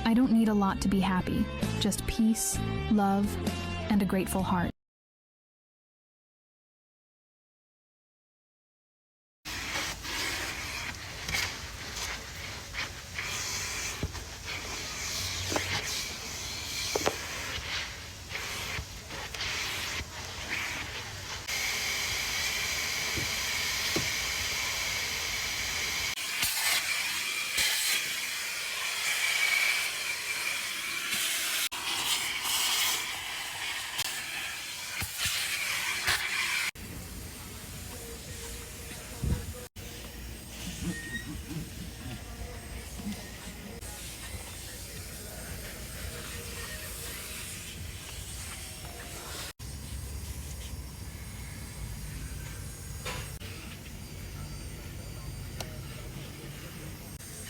I don't need a lot to be happy, just peace, love, and a grateful heart.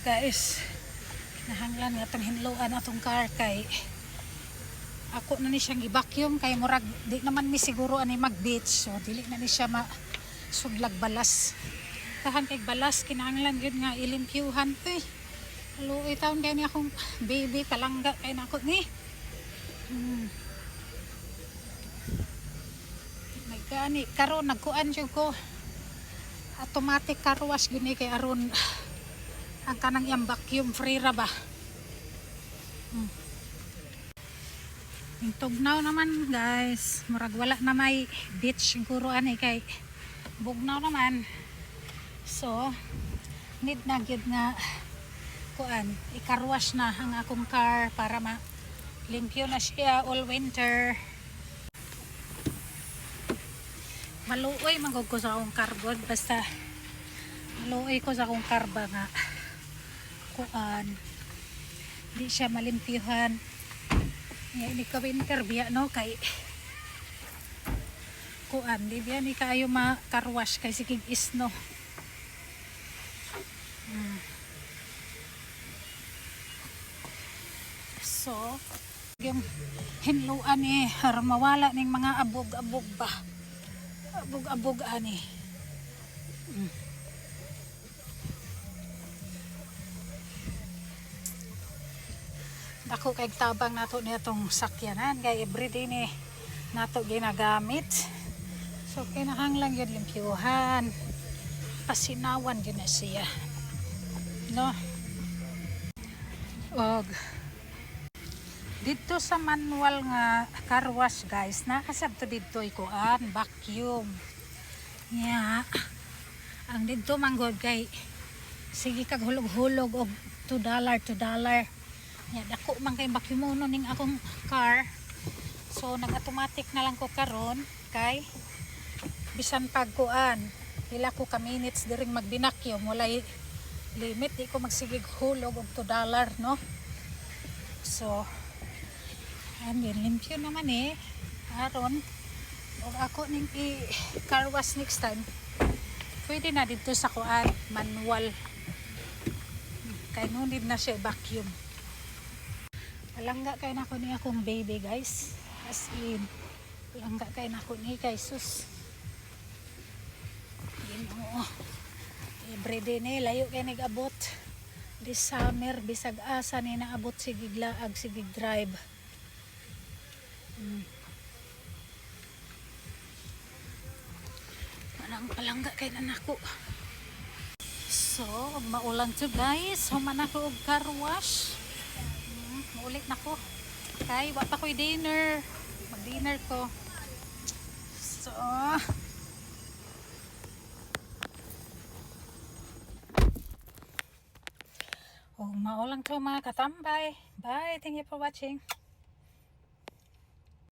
Guys, nahanglan nga itong hinluan atong car kay ako na ni siyang i-vacuum kay murag di naman mi siguro ani mag-beach, so dili na ni siya sudlag balas. Tahan kay balas kinahanglan gyud nga ilimpyuhan to eh. Haluoy taon kay ni akong baby kalangga kay nako ni. Nagani karon nagkuan jud ko. Automatic car wash gyud ni kay aron ang kanang iyang vacuum free ra ba. Yung tugnaw naman guys, murag wala na may beach siguro ani kay bugnaw naman, so need na gyud nga kuan i-carwash na ang akong car para limpyo na siya all winter. Maluoy magod ko sa akong carbon, basta maluoy ko sa akong karba nga kuan di siya malimpyuhan. Ngayon ni ka winter biya no kay kuan di biya ni kayo makarwash kay sigig isno. So yung hinluan ni aron mawala ning mga abog-abog ba, abog-abog ani. Ako kay tabang nato nitong sakyanan kay everyday ni nato ginagamit, so kinahanglan yun limpyuhan, pasinawan yun na siya no. Og dito sa manual nga car wash guys, nakasab to dito ikuan vacuum nya. Ang dito manggod kay sige kag hulog-hulog og $2 yan, ako man kay vacuum ning akong car, so nag-automatic na lang ko karon kay bisan pagkuan pila ko ka minutes diring magbinakyum walay limit, di ko magsigig hulog og $2 no. So andin limpyo naman eh aron og ako ning car wash next time pwede na dito sa kuan manual kay no need na siya vacuum. Palangga kay nako ni akong baby guys, as in palangga kay nako ni kay sus Ginoo, everyday ni layo kay nag-abot this summer, bisag asa ni naabot sigig laag sigig drive. Manang palangga kay nanako. So maulan to guys, human ako og car wash. Ulit na ko kay wa pa ko'y dinner, mag dinner ko, so maulang to mga katambay. Bye, thank you for watching.